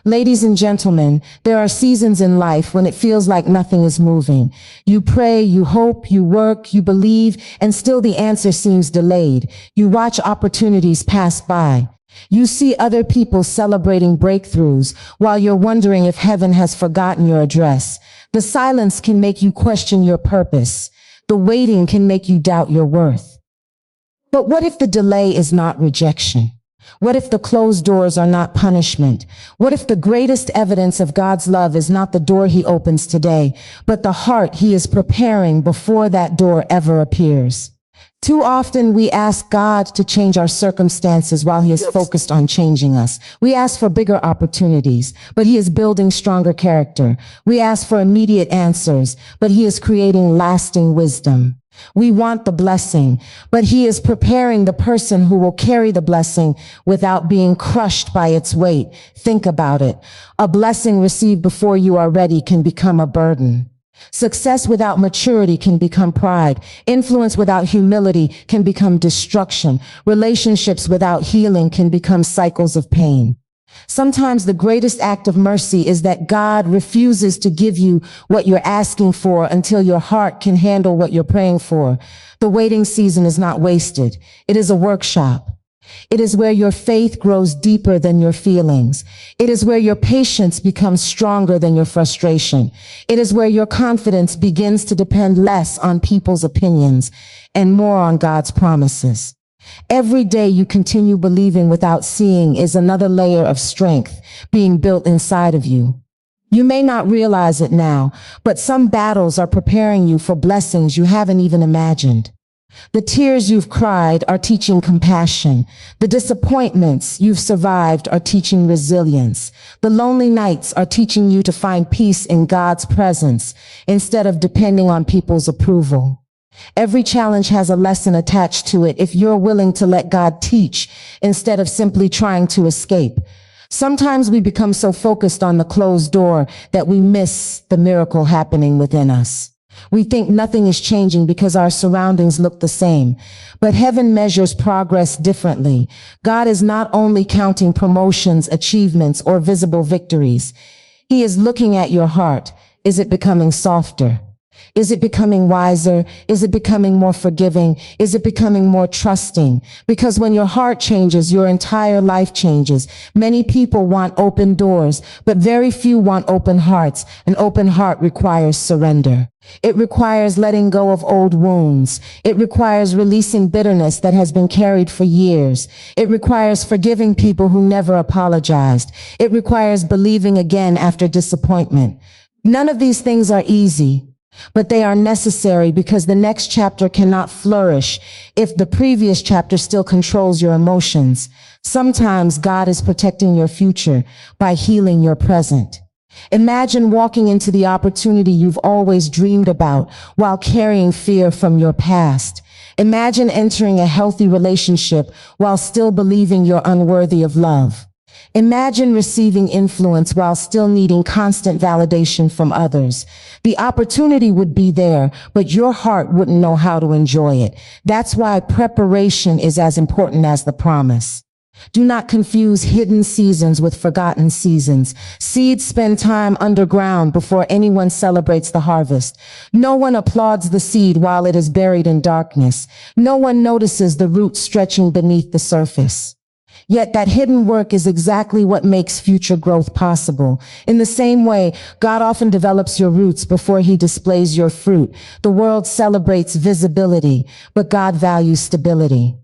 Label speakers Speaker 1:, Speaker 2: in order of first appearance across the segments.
Speaker 1: Ladies and gentlemen, there are seasons in life when it feels like nothing is moving. You pray, you hope, you work, you believe, and still the answer seems delayed. You watch opportunities pass by. You see other people celebrating breakthroughs while you're wondering if heaven has forgotten your address. The silence can make you question your purpose. The waiting can make you doubt your worth. But what if the delay is not rejection? What if the closed doors are not punishment? What if the greatest evidence of God's love is not the door he opens today, but the heart he is preparing before that door ever appears? Too often we ask God to change our circumstances while he is focused on changing us. We ask for bigger opportunities, but he is building stronger character. We ask for immediate answers, but he is creating lasting wisdom. We want the blessing, but he is preparing the person who will carry the blessing without being crushed by its weight. Think about it. A blessing received before you are ready can become a burden. Success without maturity can become pride. Influence without humility can become destruction. Relationships without healing can become cycles of pain. Sometimes the greatest act of mercy is that God refuses to give you what you're asking for until your heart can handle what you're praying for. The waiting season is not wasted. It is a workshop. It is where your faith grows deeper than your feelings. It is where your patience becomes stronger than your frustration. It is where your confidence begins to depend less on people's opinions and more on God's promises. Every day you continue believing without seeing is another layer of strength being built inside of you. You may not realize it now, but some battles are preparing you for blessings you haven't even imagined. The tears you've cried are teaching compassion. The disappointments you've survived are teaching resilience. The lonely nights are teaching you to find peace in God's presence instead of depending on people's approval. Every challenge has a lesson attached to it if you're willing to let God teach instead of simply trying to escape. Sometimes we become so focused on the closed door that we miss the miracle happening within us. We think nothing is changing because our surroundings look the same. But heaven measures progress differently. God is not only counting promotions, achievements, or visible victories. He is looking at your heart. Is it becoming softer? Is it becoming wiser? Is it becoming more forgiving? Is it becoming more trusting? Because when your heart changes, your entire life changes. Many people want open doors, but very few want open hearts. An open heart requires surrender. It requires letting go of old wounds. It requires releasing bitterness that has been carried for years. It requires forgiving people who never apologized. It requires believing again after disappointment. None of these things are easy, but they are necessary because the next chapter cannot flourish if the previous chapter still controls your emotions. Sometimes God is protecting your future by healing your present. Imagine walking into the opportunity you've always dreamed about while carrying fear from your past. Imagine entering a healthy relationship while still believing you're unworthy of love. Imagine receiving influence while still needing constant validation from others. The opportunity would be there, but your heart wouldn't know how to enjoy it. That's why preparation is as important as the promise. Do not confuse hidden seasons with forgotten seasons. Seeds spend time underground before anyone celebrates the harvest. No one applauds the seed while it is buried in darkness. No one notices the roots stretching beneath the surface. Yet that hidden work is exactly what makes future growth possible. In the same way, God often develops your roots before he displays your fruit. The world celebrates visibility, but God values stability.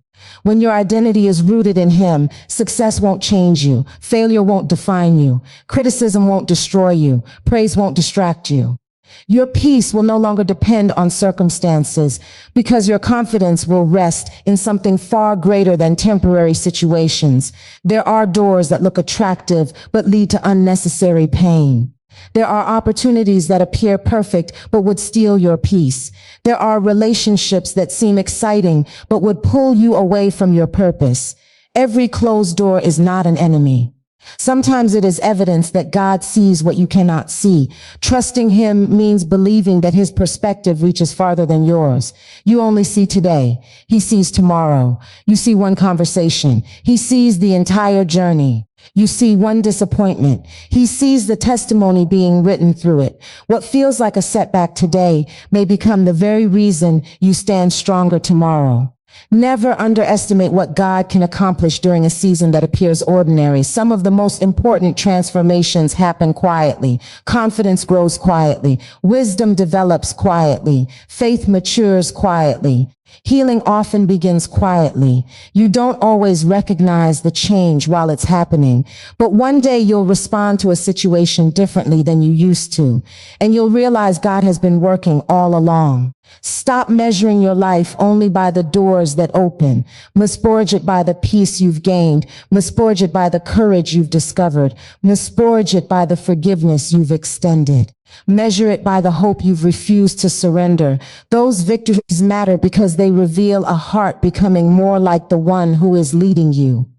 Speaker 1: When your identity is rooted in him, success won't change you. Failure won't define you. Criticism won't destroy you. Praise won't distract you. Your peace will no longer depend on circumstances because your confidence will rest in something far greater than temporary situations. There are doors that look attractive but lead to unnecessary pain. There are opportunities that appear perfect but would steal your peace. There are relationships that seem exciting but would pull you away from your purpose. Every closed door is not an enemy. Sometimes it is evidence that God sees what you cannot see. Trusting Him means believing that His perspective reaches farther than yours. You only see today. He sees tomorrow. You see one conversation. He sees the entire journey. You see one disappointment. He sees the testimony being written through it. What feels like a setback today may become the very reason you stand stronger tomorrow. Never underestimate what God can accomplish during a season that appears ordinary. Some of the most important transformations happen quietly. Confidence grows quietly. Wisdom develops quietly. Faith matures quietly. Healing often begins quietly. You don't always recognize the change while it's happening, but one day you'll respond to a situation differently than you used to, and you'll realize God has been working all along. Stop measuring your life only by the doors that open. Misforge it by the peace you've gained. Misforge it by the courage you've discovered. Misforge it by the forgiveness you've extended. Measure it by the hope you've refused to surrender. Those victories matter because they reveal a heart becoming more like the one who is leading you.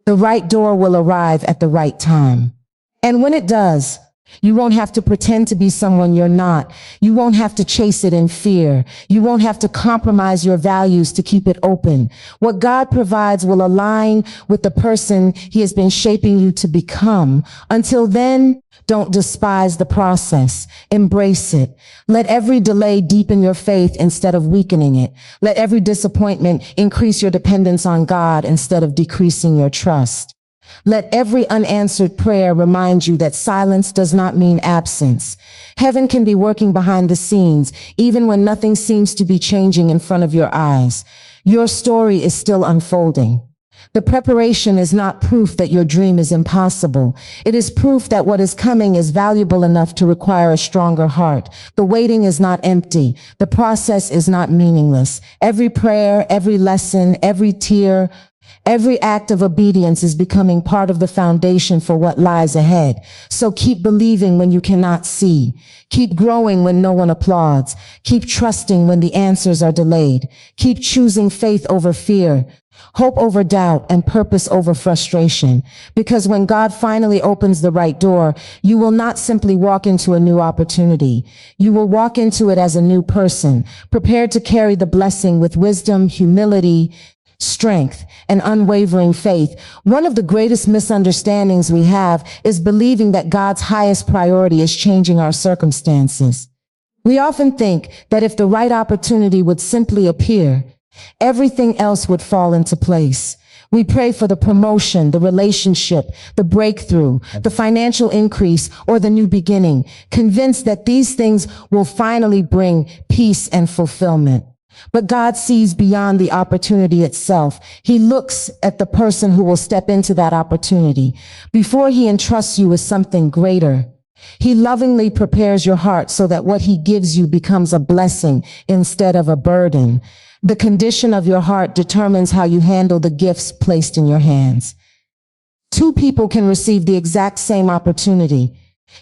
Speaker 1: The right door will arrive at the right time. And when it does, you won't have to pretend to be someone you're not. You won't have to chase it in fear. You won't have to compromise your values to keep it open. What God provides will align with the person He has been shaping you to become. Until then, don't despise the process. Embrace it. Let every delay deepen your faith instead of weakening it. Let every disappointment increase your dependence on God instead of decreasing your trust. Let every unanswered prayer remind you that silence does not mean absence. Heaven can be working behind the scenes, even when nothing seems to be changing in front of your eyes. Your story is still unfolding. The preparation is not proof that your dream is impossible. It is proof that what is coming is valuable enough to require a stronger heart. The waiting is not empty. The process is not meaningless. Every prayer, every lesson, every tear, every act of obedience is becoming part of the foundation for what lies ahead. So keep believing when you cannot see. Keep growing when no one applauds. Keep trusting when the answers are delayed. Keep choosing faith over fear, hope over doubt, and purpose over frustration. Because when God finally opens the right door, you will not simply walk into a new opportunity. You will walk into it as a new person, prepared to carry the blessing with wisdom, humility, strength, and unwavering faith. One of the greatest misunderstandings we have is believing that God's highest priority is changing our circumstances. We often think that if the right opportunity would simply appear, everything else would fall into place. We pray for the promotion, the relationship, the breakthrough, the financial increase, or the new beginning, convinced that these things will finally bring peace and fulfillment. But God sees beyond the opportunity itself. He looks at the person who will step into that opportunity. Before He entrusts you with something greater, He lovingly prepares your heart so that what He gives you becomes a blessing instead of a burden. The condition of your heart determines how you handle the gifts placed in your hands. Two people can receive the exact same opportunity,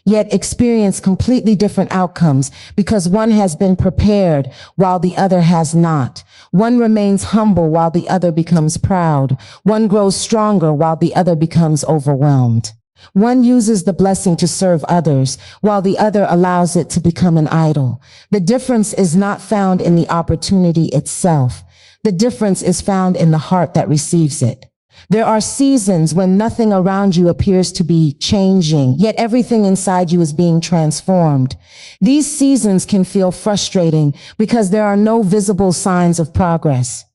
Speaker 1: yet experience completely different outcomes because one has been prepared while the other has not. One remains humble while the other becomes proud. One grows stronger while the other becomes overwhelmed. One uses the blessing to serve others while the other allows it to become an idol. The difference is not found in the opportunity itself. The difference is found in the heart that receives it. There are seasons when nothing around you appears to be changing, yet everything inside you is being transformed. These seasons can feel frustrating because there are no visible signs of progress.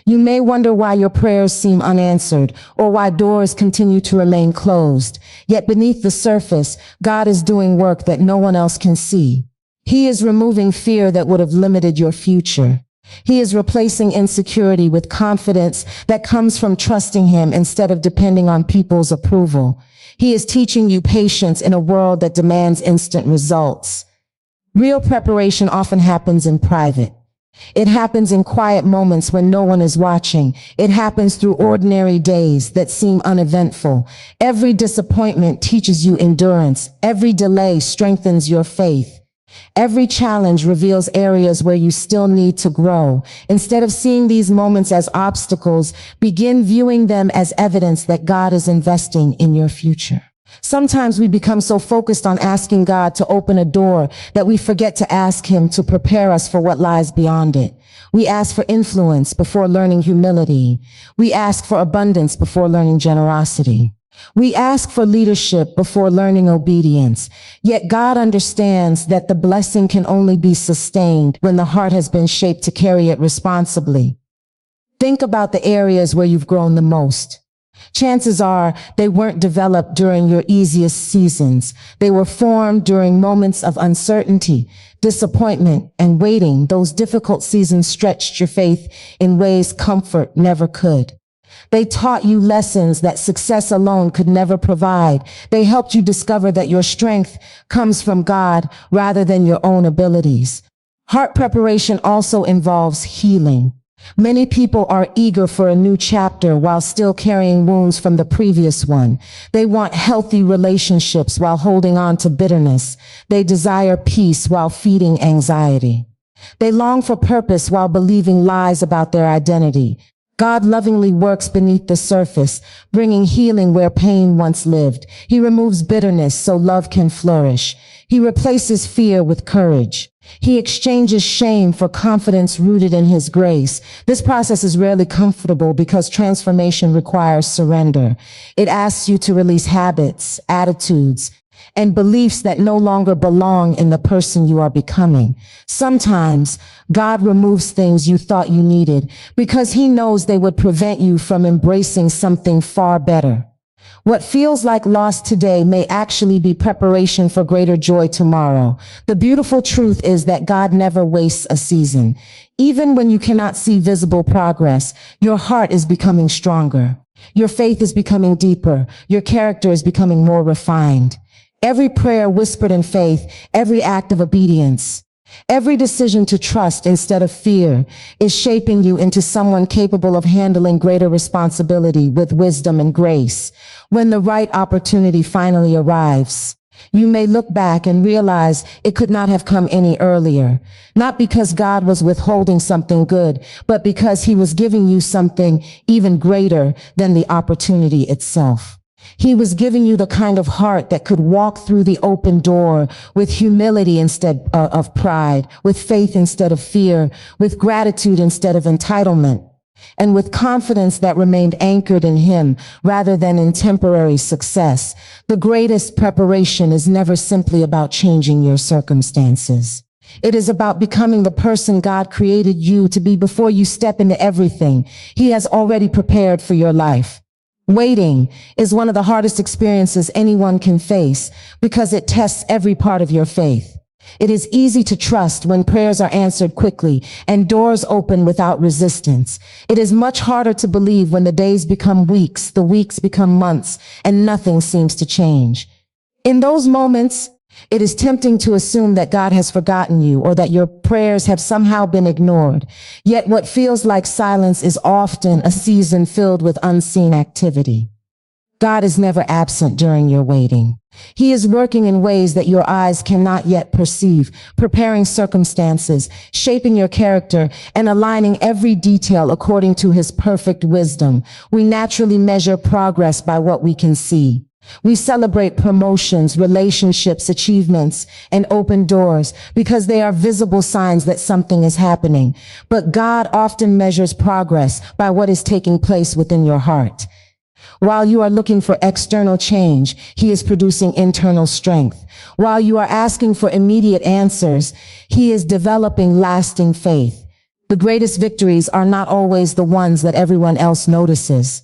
Speaker 1: You may wonder why your prayers seem unanswered or why doors continue to remain closed. Yet beneath the surface, God is doing work that no one else can see. He is removing fear that would have limited your future. He is replacing insecurity with confidence that comes from trusting Him instead of depending on people's approval. He is teaching you patience in a world that demands instant results. Real preparation often happens in private. It happens in quiet moments when no one is watching. It happens through ordinary days that seem uneventful. Every disappointment teaches you endurance. Every delay strengthens your faith. Every challenge reveals areas where you still need to grow. Instead of seeing these moments as obstacles, begin viewing them as evidence that God is investing in your future. Sometimes we become so focused on asking God to open a door that we forget to ask Him to prepare us for what lies beyond it. We ask for influence before learning humility. We ask for abundance before learning generosity. We ask for leadership before learning obedience. Yet God understands that the blessing can only be sustained when the heart has been shaped to carry it responsibly. Think about the areas where you've grown the most. Chances are they weren't developed during your easiest seasons. They were formed during moments of uncertainty, disappointment, and waiting. Those difficult seasons stretched your faith in ways comfort never could. They taught you lessons that success alone could never provide. They helped you discover that your strength comes from God rather than your own abilities. Heart preparation also involves healing. Many people are eager for a new chapter while still carrying wounds from the previous one. They want healthy relationships while holding on to bitterness. They desire peace while feeding anxiety. They long for purpose while believing lies about their identity. God lovingly works beneath the surface, bringing healing where pain once lived. He removes bitterness so love can flourish. He replaces fear with courage. He exchanges shame for confidence rooted in His grace. This process is rarely comfortable because transformation requires surrender. It asks you to release habits, attitudes, and beliefs that no longer belong in the person you are becoming. Sometimes God removes things you thought you needed because He knows they would prevent you from embracing something far better. What feels like loss today may actually be preparation for greater joy tomorrow. The beautiful truth is that God never wastes a season. Even when you cannot see visible progress, your heart is becoming stronger. Your faith is becoming deeper. Your character is becoming more refined. Every prayer whispered in faith, every act of obedience, every decision to trust instead of fear is shaping you into someone capable of handling greater responsibility with wisdom and grace. When the right opportunity finally arrives, you may look back and realize it could not have come any earlier. Not because God was withholding something good, but because He was giving you something even greater than the opportunity itself. He was giving you the kind of heart that could walk through the open door with humility instead of pride, with faith instead of fear, with gratitude instead of entitlement, and with confidence that remained anchored in Him rather than in temporary success. The greatest preparation is never simply about changing your circumstances. It is about becoming the person God created you to be before you step into everything He has already prepared for your life. Waiting is one of the hardest experiences anyone can face because it tests every part of your faith. It is easy to trust when prayers are answered quickly and doors open without resistance. It is much harder to believe when the days become weeks, the weeks become months, and nothing seems to change. In those moments, it is tempting to assume that God has forgotten you or that your prayers have somehow been ignored. Yet what feels like silence is often a season filled with unseen activity. God is never absent during your waiting. He is working in ways that your eyes cannot yet perceive, preparing circumstances, shaping your character, and aligning every detail according to His perfect wisdom. We naturally measure progress by what we can see. We celebrate promotions, relationships, achievements, and open doors because they are visible signs that something is happening. But God often measures progress by what is taking place within your heart. While you are looking for external change, He is producing internal strength. While you are asking for immediate answers, He is developing lasting faith. The greatest victories are not always the ones that everyone else notices.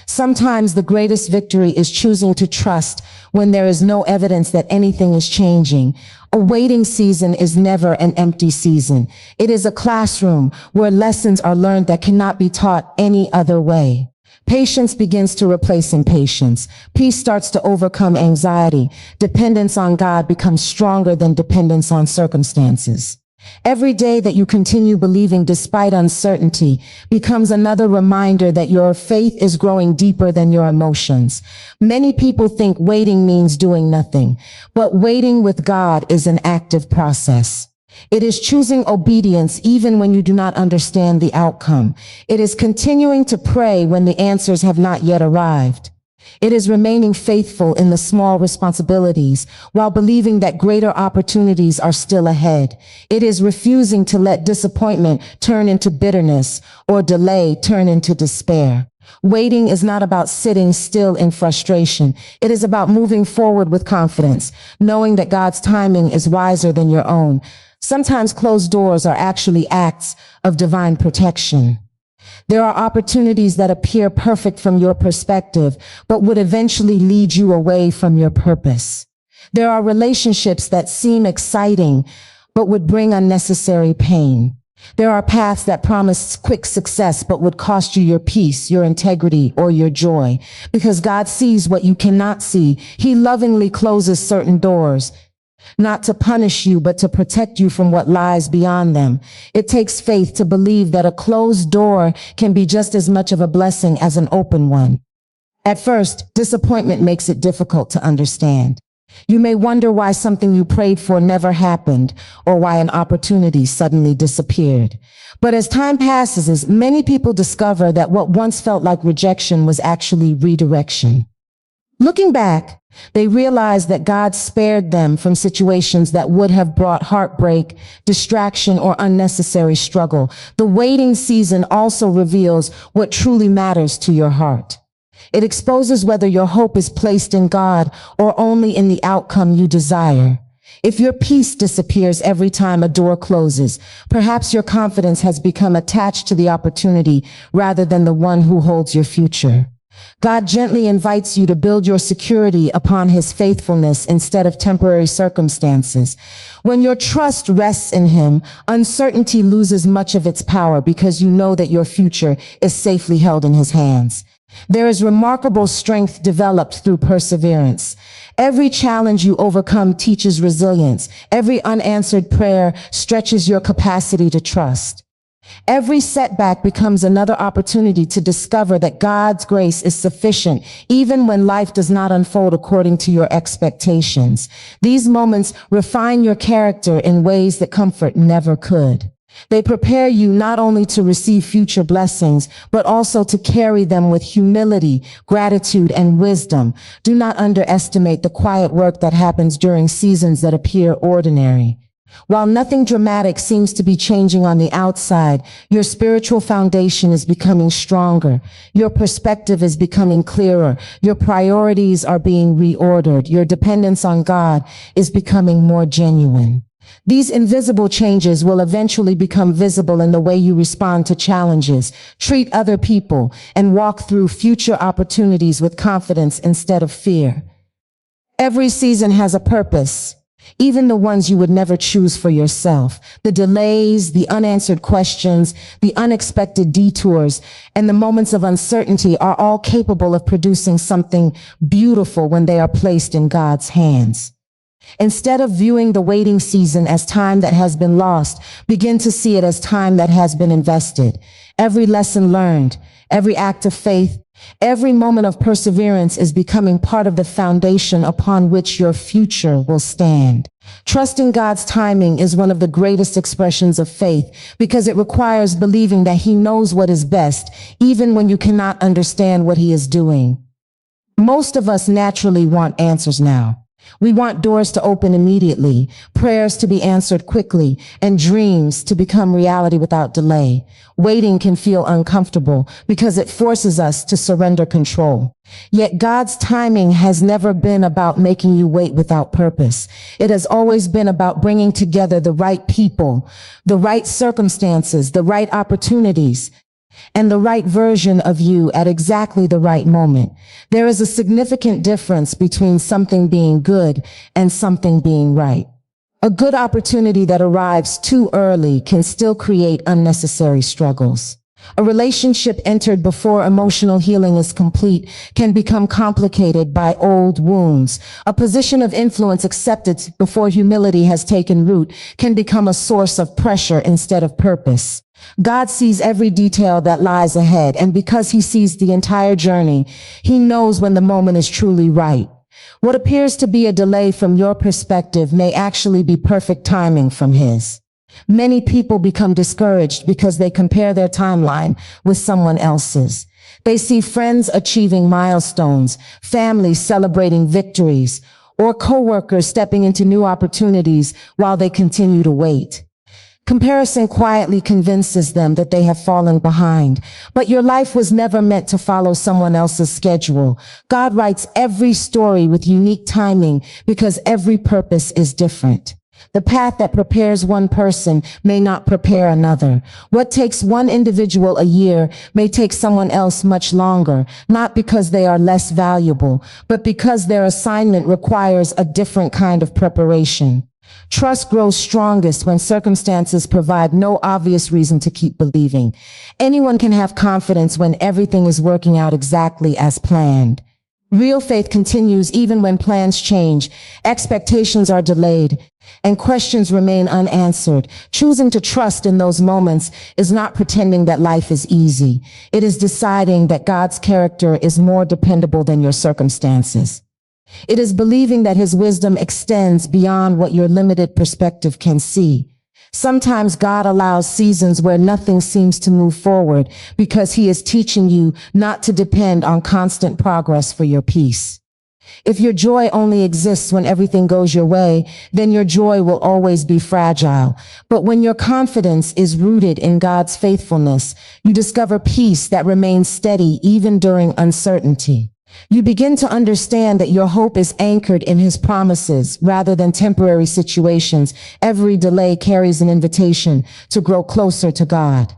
Speaker 1: Sometimes the greatest victory is choosing to trust when there is no evidence that anything is changing. A waiting season is never an empty season. It is a classroom where lessons are learned that cannot be taught any other way. Patience begins to replace impatience. Peace starts to overcome anxiety. Dependence on God becomes stronger than dependence on circumstances. Every day that you continue believing despite uncertainty becomes another reminder that your faith is growing deeper than your emotions. Many people think waiting means doing nothing, but waiting with God is an active process. It is choosing obedience even when you do not understand the outcome. It is continuing to pray when the answers have not yet arrived. It is remaining faithful in the small responsibilities while believing that greater opportunities are still ahead. It is refusing to let disappointment turn into bitterness or delay turn into despair. Waiting is not about sitting still in frustration. It is about moving forward with confidence, knowing that God's timing is wiser than your own. Sometimes closed doors are actually acts of divine protection. There are opportunities that appear perfect from your perspective, but would eventually lead you away from your purpose. There are relationships that seem exciting, but would bring unnecessary pain. There are paths that promise quick success, but would cost you your peace, your integrity, or your joy. Because God sees what you cannot see, He lovingly closes certain doors, not to punish you, but to protect you from what lies beyond them. It takes faith to believe that a closed door can be just as much of a blessing as an open one. At first, disappointment makes it difficult to understand. You may wonder why something you prayed for never happened, or why an opportunity suddenly disappeared. But as time passes, many people discover that what once felt like rejection was actually redirection. Looking back, they realize that God spared them from situations that would have brought heartbreak, distraction, or unnecessary struggle. The waiting season also reveals what truly matters to your heart. It exposes whether your hope is placed in God or only in the outcome you desire. If your peace disappears every time a door closes, perhaps your confidence has become attached to the opportunity rather than the one who holds your future. God gently invites you to build your security upon His faithfulness instead of temporary circumstances. When your trust rests in Him, uncertainty loses much of its power because you know that your future is safely held in His hands. There is remarkable strength developed through perseverance. Every challenge you overcome teaches resilience. Every unanswered prayer stretches your capacity to trust. Every setback becomes another opportunity to discover that God's grace is sufficient, even when life does not unfold according to your expectations. These moments refine your character in ways that comfort never could. They prepare you not only to receive future blessings, but also to carry them with humility, gratitude, and wisdom. Do not underestimate the quiet work that happens during seasons that appear ordinary. While nothing dramatic seems to be changing on the outside, your spiritual foundation is becoming stronger. Your perspective is becoming clearer. Your priorities are being reordered. Your dependence on God is becoming more genuine. These invisible changes will eventually become visible in the way you respond to challenges, treat other people, and walk through future opportunities with confidence instead of fear. Every season has a purpose, even the ones you would never choose for yourself. The delays, the unanswered questions, the unexpected detours, and the moments of uncertainty are all capable of producing something beautiful when they are placed in God's hands. Instead of viewing the waiting season as time that has been lost, begin to see it as time that has been invested. Every lesson learned, every act of faith, every moment of perseverance is becoming part of the foundation upon which your future will stand. Trusting God's timing is one of the greatest expressions of faith because it requires believing that He knows what is best, even when you cannot understand what He is doing. Most of us naturally want answers now. We want doors to open immediately, prayers to be answered quickly, and dreams to become reality without delay. Waiting can feel uncomfortable because it forces us to surrender control. Yet God's timing has never been about making you wait without purpose. It has always been about bringing together the right people, the right circumstances, the right opportunities, and the right version of you at exactly the right moment. There is a significant difference between something being good and something being right. A good opportunity that arrives too early can still create unnecessary struggles. A relationship entered before emotional healing is complete can become complicated by old wounds. A position of influence accepted before humility has taken root can become a source of pressure instead of purpose. God sees every detail that lies ahead, and because He sees the entire journey, He knows when the moment is truly right. What appears to be a delay from your perspective may actually be perfect timing from His. Many people become discouraged because they compare their timeline with someone else's. They see friends achieving milestones, families celebrating victories, or coworkers stepping into new opportunities while they continue to wait. Comparison quietly convinces them that they have fallen behind. But your life was never meant to follow someone else's schedule. God writes every story with unique timing because every purpose is different. The path that prepares one person may not prepare another. What takes one individual a year may take someone else much longer, not because they are less valuable, but because their assignment requires a different kind of preparation. Trust grows strongest when circumstances provide no obvious reason to keep believing. Anyone can have confidence when everything is working out exactly as planned. Real faith continues even when plans change, expectations are delayed, and questions remain unanswered. Choosing to trust in those moments is not pretending that life is easy. It is deciding that God's character is more dependable than your circumstances. It is believing that his wisdom extends beyond what your limited perspective can see. Sometimes God allows seasons where nothing seems to move forward because he is teaching you not to depend on constant progress for your peace. If your joy only exists when everything goes your way, then your joy will always be fragile. But when your confidence is rooted in God's faithfulness, you discover peace that remains steady even during uncertainty. You begin to understand that your hope is anchored in his promises rather than temporary situations. Every delay carries an invitation to grow closer to God.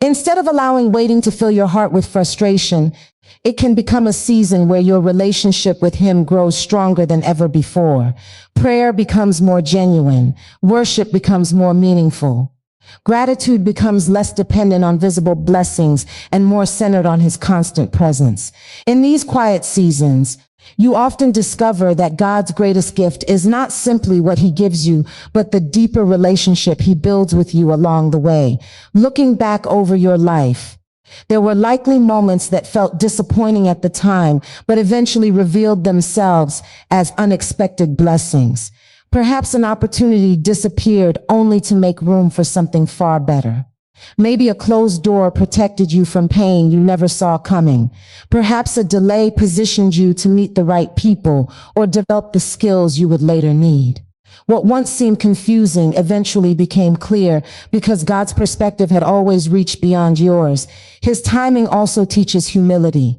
Speaker 1: Instead of allowing waiting to fill your heart with frustration, it can become a season where your relationship with him grows stronger than ever before. Prayer becomes more genuine. Worship becomes more meaningful. Gratitude becomes less dependent on visible blessings and more centered on his constant presence. In these quiet seasons, you often discover that God's greatest gift is not simply what he gives you, but the deeper relationship he builds with you along the way. Looking back over your life, there were likely moments that felt disappointing at the time, but eventually revealed themselves as unexpected blessings. Perhaps an opportunity disappeared only to make room for something far better. Maybe a closed door protected you from pain you never saw coming. Perhaps a delay positioned you to meet the right people or develop the skills you would later need. What once seemed confusing eventually became clear because God's perspective had always reached beyond yours. His timing also teaches humility.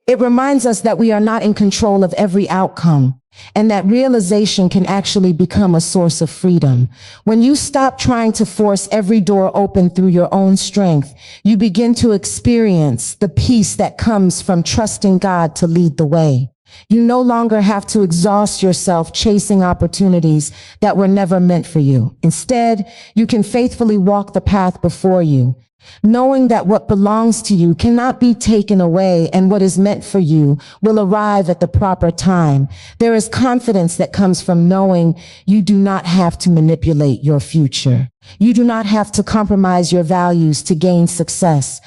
Speaker 1: It reminds us that we are not in control of every outcome, and that realization can actually become a source of freedom. When you stop trying to force every door open through your own strength, you begin to experience the peace that comes from trusting God to lead the way. You no longer have to exhaust yourself chasing opportunities that were never meant for you. Instead, you can faithfully walk the path before you, knowing that what belongs to you cannot be taken away and what is meant for you will arrive at the proper time. There is confidence that comes from knowing you do not have to manipulate your future. You do not have to compromise your values to gain success.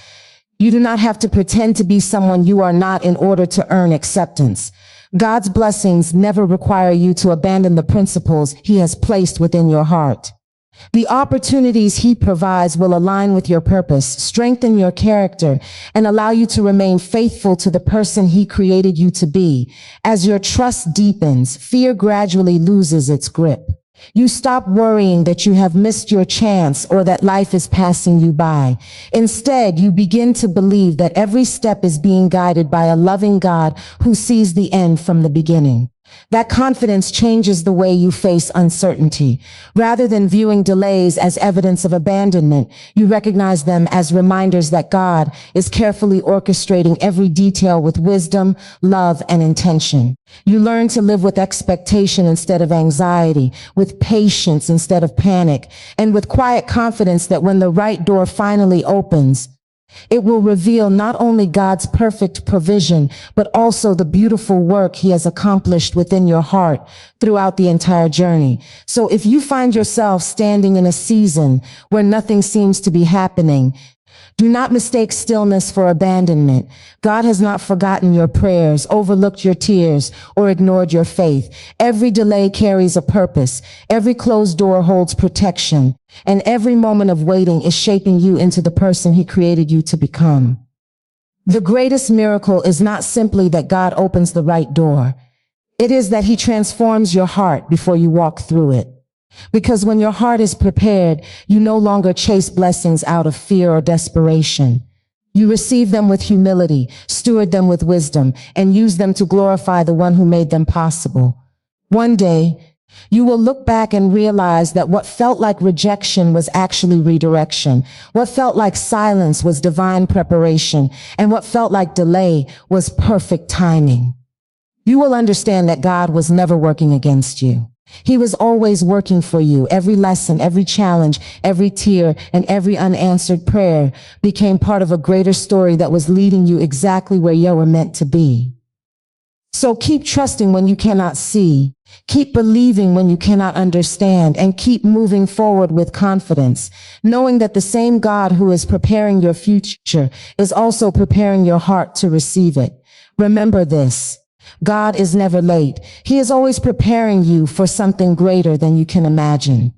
Speaker 1: You do not have to pretend to be someone you are not in order to earn acceptance. God's blessings never require you to abandon the principles he has placed within your heart. The opportunities he provides will align with your purpose, strengthen your character, and allow you to remain faithful to the person he created you to be. As your trust deepens, fear gradually loses its grip. You stop worrying that you have missed your chance or that life is passing you by. Instead, you begin to believe that every step is being guided by a loving God who sees the end from the beginning. That confidence changes the way you face uncertainty. Rather than viewing delays as evidence of abandonment, you recognize them as reminders that God is carefully orchestrating every detail with wisdom, love, and intention. You learn to live with expectation instead of anxiety, with patience instead of panic, and with quiet confidence that when the right door finally opens, it will reveal not only God's perfect provision, but also the beautiful work he has accomplished within your heart throughout the entire journey. So if you find yourself standing in a season where nothing seems to be happening, do not mistake stillness for abandonment. God has not forgotten your prayers, overlooked your tears, or ignored your faith. Every delay carries a purpose. Every closed door holds protection. And every moment of waiting is shaping you into the person he created you to become. The greatest miracle is not simply that God opens the right door. It is that he transforms your heart before you walk through it. Because when your heart is prepared, you no longer chase blessings out of fear or desperation. You receive them with humility, steward them with wisdom, and use them to glorify the one who made them possible. One day, you will look back and realize that what felt like rejection was actually redirection. What felt like silence was divine preparation, and what felt like delay was perfect timing. You will understand that God was never working against you. He was always working for you. Every lesson, every challenge, every tear, and every unanswered prayer became part of a greater story that was leading you exactly where you were meant to be. So keep trusting when you cannot see, keep believing when you cannot understand, and keep moving forward with confidence, knowing that the same God who is preparing your future is also preparing your heart to receive it. Remember this. God is never late. He is always preparing you for something greater than you can imagine.